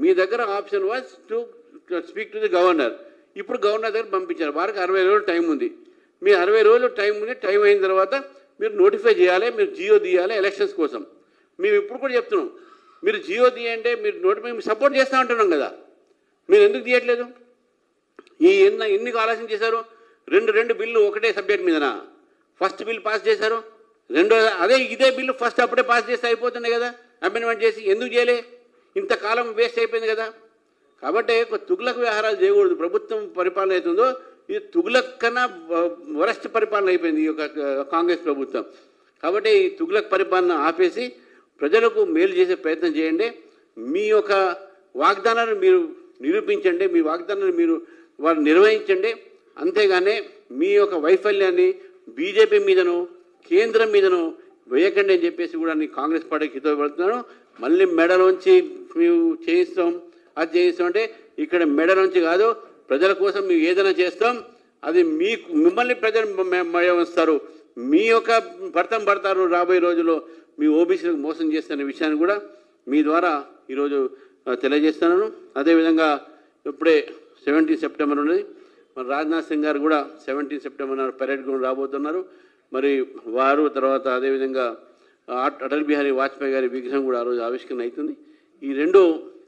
మీ దగ్గర option was to speak to the governor. ఇప్పుడు governor దగ్గర పంపించారు. వారికి 60 రోజులు టైం ఉంది. మీ 60 రోజులు టైం ఉంది. టైం అయిన తర్వాత మీరు నోటిఫై చేయాలి, మీరు జియో తీయాలి ఎలక్షన్స్ కోసం. మేము ఇప్పుడు కూడా చెప్తున్నాం, మీరు జియో తీయంటే మీరు నోటిఫై సపోర్ట్ చేస్తూ ఉంటున్నాం కదా, మీరు ఎందుకు తీయట్లేదు? ఈ ఎన్ని ఆలోచన చేశారు? రెండు బిల్లు ఒకటే సబ్జెక్ట్ మీదనా? ఫస్ట్ బిల్ పాస్ చేశారు, ఇదే బిల్లు ఫస్ట్ అప్పుడే పాస్ చేస్తే అయిపోతుంది కదా, అమెండ్మెంట్ చేసి. ఎందుకు చేయలే? ఇంతకాలం వేస్ట్ అయిపోయింది కదా. కాబట్టి తుగ్లక్ వ్యవహారాలు చేయకూడదు. ప్రభుత్వం పరిపాలన అవుతుందో ఇది తుగ్లక్ కన్నా వరస్ట్ పరిపాలన అయిపోయింది ఈ యొక్క కాంగ్రెస్ ప్రభుత్వం. కాబట్టి ఈ తుగ్లక్ పరిపాలన ఆపేసి ప్రజలకు మేలు చేసే ప్రయత్నం చేయండి. మీ యొక్క వాగ్దానాన్ని మీరు నిరూపించండి, మీ వాగ్దానాన్ని మీరు వారు నిర్వహించండి. అంతేగానే మీ యొక్క వైఫల్యాన్ని బీజేపీ మీదను కేంద్రం మీదను వేయకండి అని చెప్పేసి కూడా నేను కాంగ్రెస్ పార్టీకి హితపడుతున్నాను. మళ్ళీ మెడలోంచి మేము చేయిస్తాం, అది చేయిస్తాం అంటే ఇక్కడ మెడలోంచి కాదు, ప్రజల కోసం మేము ఏదైనా చేస్తాం. అది మిమ్మల్ని ప్రజలు వస్తారు, మీ యొక్క భర్తం పడతారు. రాబోయే రోజుల్లో మీ ఓబీసీలకు మోసం చేస్తున్న విషయాన్ని కూడా మీ ద్వారా ఈరోజు తెలియజేస్తున్నాను. అదేవిధంగా ఇప్పుడే 17 సెప్టెంబర్ ఉన్నది. మరి రాజ్నాథ్ సింగ్ గారు కూడా 17 సెప్టెంబర్ పరేడ్ గ్రౌండ్ రాబోతున్నారు. మరి వారు తర్వాత అదేవిధంగా అటల్ బిహారీ వాజ్పేయి గారి విగ్రహం కూడా ఆ రోజు ఆవిష్కరణ అవుతుంది. ఈ రెండు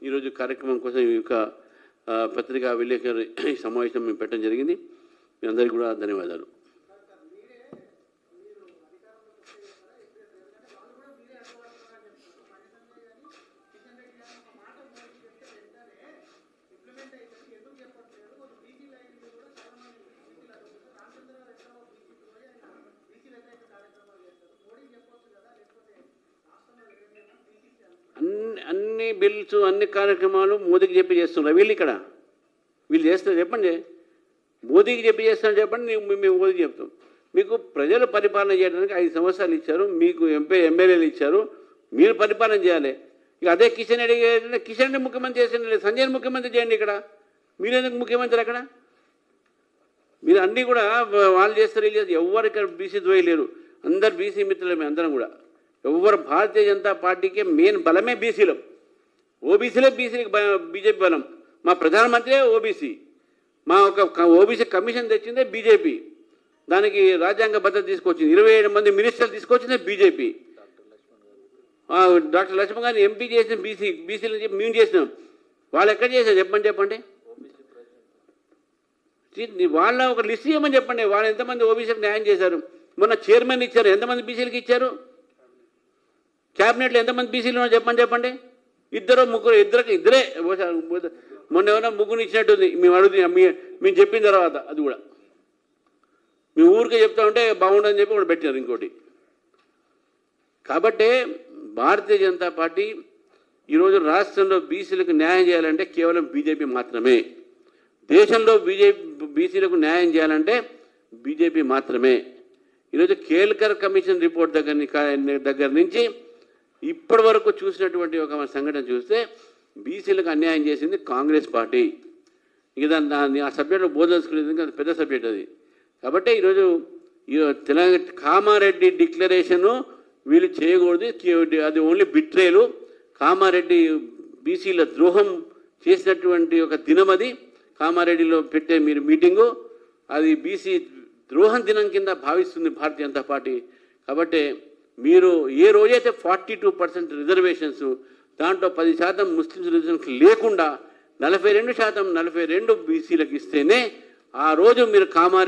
ఈరోజు కార్యక్రమం కోసం ఈ యొక్క పత్రికా విలేకరు ఈ సమావేశం మేము పెట్టడం జరిగింది. మీ అందరికీ కూడా ధన్యవాదాలు. అన్ని బిల్స్ అన్ని కార్యక్రమాలు మోదీకి చెప్పి చేస్తున్నారు. వీళ్ళు చేస్తారు చెప్పండి, మోదీకి చెప్పి చేస్తారని చెప్పండి. మేము మోదీకి చెప్తాం. మీకు ప్రజలు పరిపాలన చేయడానికి 5 సంవత్సరాలు ఇచ్చారు, మీకు ఎమ్మెల్యేలు ఇచ్చారు, మీరు పరిపాలన చేయాలి. ఇక అదే కిషన్ రెడ్డి ముఖ్యమంత్రి చేసిన సంజయ్ ముఖ్యమంత్రి చేయండి. ఇక్కడ మీరెందుకు ముఖ్యమంత్రి? అక్కడ మీరు అన్నీ కూడా వాళ్ళు చేస్తారు, వీళ్ళు చేస్తారు. ఎవరు ఇక్కడ బీసీ ద్రోయలేరు, అందరు బీసీ మిత్రులమే అందరం కూడా. ఎవరు భారతీయ జనతా పార్టీకి మెయిన్ బలమే బీసీలు. ఓబీసీలే బీసీలకు బీజేపీ బలం. మా ప్రధానమంత్రి ఓబీసీ, మా ఒక ఓబీసీ కమిషన్ తెచ్చిందే బీజేపీ, దానికి రాజ్యాంగ భద్రత తీసుకొచ్చింది. 27 మంది మినిస్టర్లు తీసుకొచ్చిందే బీజేపీ. డాక్టర్ లక్ష్మణ్ గారిని ఎంపీ చేసిన బీసీలు చెప్పి మేము చేసినాం. వాళ్ళు ఎక్కడ చేశారు చెప్పండి. వాళ్ళ ఒక లిస్ట్ ఇవ్వమని చెప్పండి. వాళ్ళు ఎంతమంది ఓబీసీలకు న్యాయం చేశారు? మొన్న చైర్మన్ ఇచ్చారు, ఎంతమంది బీసీలకు ఇచ్చారు? క్యాబినెట్లో ఎంతమంది బీసీలు ఉన్నారు చెప్పండి. ఇద్దరే. మొన్న ఏమైనా ముగ్గురు ఇచ్చినట్టుంది మేము మేము చెప్పిన తర్వాత. అది కూడా మీ ఊరికే చెప్తా ఉంటే బాగుండదని చెప్పి కూడా పెట్టినారు ఇంకోటి. కాబట్టి భారతీయ జనతా పార్టీ ఈరోజు రాష్ట్రంలో బీసీలకు న్యాయం చేయాలంటే కేవలం బీజేపీ మాత్రమే. దేశంలో బీసీలకు న్యాయం చేయాలంటే బీజేపీ మాత్రమే. ఈరోజు కేల్కర్ కమిషన్ రిపోర్ట్ దగ్గర నుంచి ఇప్పటి వరకు చూసినటువంటి ఒక సంఘటన చూస్తే బీసీలకు అన్యాయం చేసింది కాంగ్రెస్ పార్టీ. ఇక దాన్ని ఆ సబ్జెక్టు బోధించుకునేది అది పెద్ద సబ్జెక్ట్ అది. కాబట్టి ఈరోజు తెలంగాణ కామారెడ్డి డిక్లరేషను వీళ్ళు చేయకూడదు, అది ఓన్లీ బిట్రేలు. కామారెడ్డి బీసీల ద్రోహం చేసినటువంటి ఒక దినం అది. కామారెడ్డిలో పెట్టే మీరు మీటింగు అది బీసీ ద్రోహం దినం కింద భావిస్తుంది భారతీయ జనతా పార్టీ. కాబట్టి మీరు ఏ రోజైతే 42% రిజర్వేషన్స్, దాంట్లో 10% ముస్లిమ్స్ రిజర్వేషన్ లేకుండా 42% బీసీలకు ఇస్తేనే ఆ రోజు మీరు కామారెడ్డి